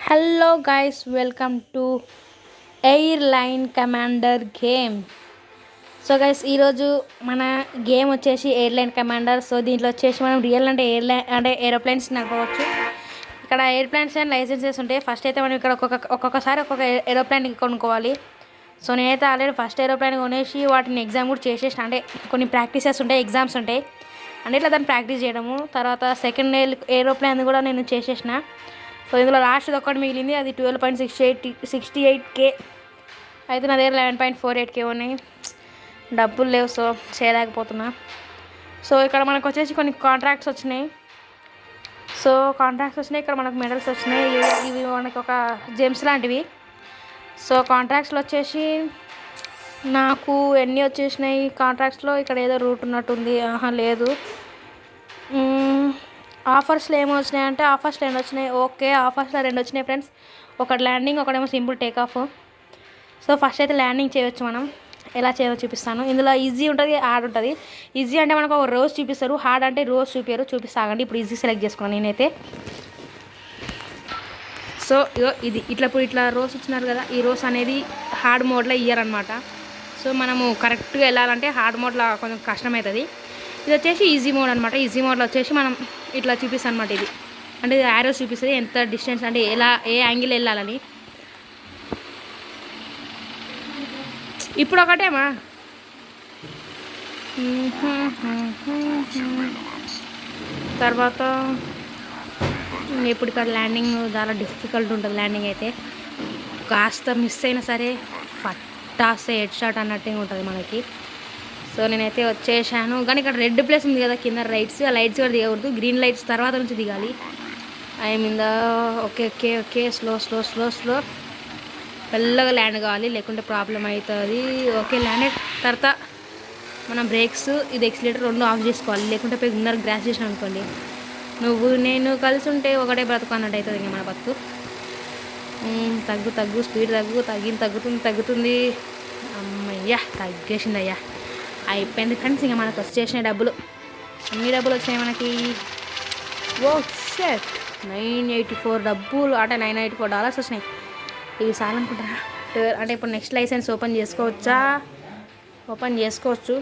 Hello guys, welcome to airline commander game. So guys, ఈరోజు మన game వచ్చేసి airline commander. So దీంట్లో వచ్చేసి మనం రియల్ అంటే ఎయిర్లైన్ అంటే ఏరోప్లేన్స్ నడపవచ్చు. ఇక్కడ ఎయిర్ప్లేన్స్ అండ్ లైసెన్సెస్ ఉంటాయి. ఫస్ట్ అయితే మనం ఇక్కడ ఒక్కొక్కసారి ఒక్కొక్క ఏరోప్లేన్ కొనుక్కోవాలి. సో నేనైతే ఆల్రెడీ ఫస్ట్ ఏరోప్లేన్ కొనేసి వాటిని ఎగ్జామ్ కూడా చేసేసిన. అంటే కొన్ని ప్రాక్టీసెస్ ఉంటాయి, ఎగ్జామ్స్ ఉంటాయి, అంటే ఇట్లా దాన్ని ప్రాక్టీస్ చేయడము. తర్వాత సెకండ్ ఏరోప్లేన్ కూడా నేను చేసేసిన. సో ఇందులో లాస్ట్ ఒక్కటి మిగిలింది, అది 12.68K. అయితే నా దగ్గర 11.48K ఉన్నాయి. డబ్బులు లేవు, సో చేయలేకపోతున్నా. సో ఇక్కడ మనకు వచ్చేసి కొన్ని కాంట్రాక్ట్స్ వచ్చినాయి. ఇక్కడ మనకు మెడల్స్ వచ్చినాయి. ఇవి మనకి ఒక జెమ్స్ లాంటివి. సో కాంట్రాక్ట్స్లో వచ్చేసి నాకు ఎన్ని వచ్చేసినాయి కాంట్రాక్ట్స్లో. ఇక్కడ ఏదో రూట్ ఉన్నట్టుంది. లేదు. ఆఫర్స్లో ఏమో వచ్చినాయి అంటే ఆఫర్స్లో 2 వచ్చినాయి. ఓకే, ఆఫర్స్లో 2 వచ్చినాయి ఫ్రెండ్స్. ఒకటి ల్యాండింగ్, ఒకటేమో simple take off. So first అయితే ల్యాండింగ్ చేయవచ్చు. మనం ఎలా చేయాలో చూపిస్తాను. ఇందులో ఈజీ ఉంటుంది, హార్డ్ ఉంటుంది. ఈజీ అంటే మనకు ఒక రోజ్ చూపిస్తారు, హార్డ్ అంటే రోజ్ చూపిస్తాగండి. ఇప్పుడు ఈజీ సెలెక్ట్ చేసుకున్నాను నేనైతే. సో ఇది ఇట్లా రోజ్ ఇచ్చినారు కదా, ఈ రోజ్ అనేది హార్డ్ మోడ్లో ఇయ్యారనమాట. సో మనము కరెక్ట్గా వెళ్ళాలంటే హార్డ్ మోడ్లో కొంచెం కష్టమవుతుంది. ఇది వచ్చేసి ఈజీ మోడ్ అనమాట. ఈజీ మోడ్లో వచ్చేసి మనం ఇట్లా చూపిస్తాం అనమాట. ఇది అంటే ఇది యారోస్ చూపిస్తుంది, ఎంత డిస్టెన్స్ అంటే ఏ యాంగిల్ వెళ్ళాలని. ఇప్పుడు ఒకటేమా తర్వాత ఇప్పుడు ఇక్కడ ల్యాండింగ్ చాలా డిఫికల్ట్ ఉంటుంది. ల్యాండింగ్ అయితే కాస్త మిస్ అయినా సరే ఫట్టాస్తే హెడ్ షాట్ అన్నట్టే ఉంటుంది మనకి. సో నేనైతే వచ్చేసాను. కానీ ఇక్కడ రెడ్ ప్లేస్ ఉంది కదా కింద, లైట్స్, ఆ లైట్స్ కూడా దిగకూడదు. గ్రీన్ లైట్స్ తర్వాత నుంచి దిగాలి. మీద ఓకే స్లో మెల్లగా ల్యాండ్ కావాలి, లేకుంటే ప్రాబ్లం అవుతుంది. ఓకే, ల్యాండ్ తర్వాత మన బ్రేక్స్, ఇది ఎక్సిలేటర్ 2 ఆఫ్ చేసుకోవాలి. లేకుంటే పోయి ముందర గ్రాస్ చేసినాం అనుకోండి, నువ్వు నేను కలిసి ఉంటే ఒకటే బ్రతుకు అన్నట్టు అవుతుంది ఇంకా మన బతుకు. తగ్గు స్పీడ్ తగ్గుతుంది. అమ్మయ్యా, తగ్గేసిందయ్యా, అయిపోయింది ఫ్రెండ్స్. ఇంకా మనకు వచ్చేసినాయి డబ్బులు. ఎన్ని డబ్బులు వచ్చినాయి మనకి? ఓ షట్, 984 డబ్బులు, అంటే $984 వచ్చినాయి. ఇవి చాలనుకుంటారా? అంటే ఇప్పుడు నెక్స్ట్ లైసెన్స్ ఓపెన్ చేసుకోవచ్చు.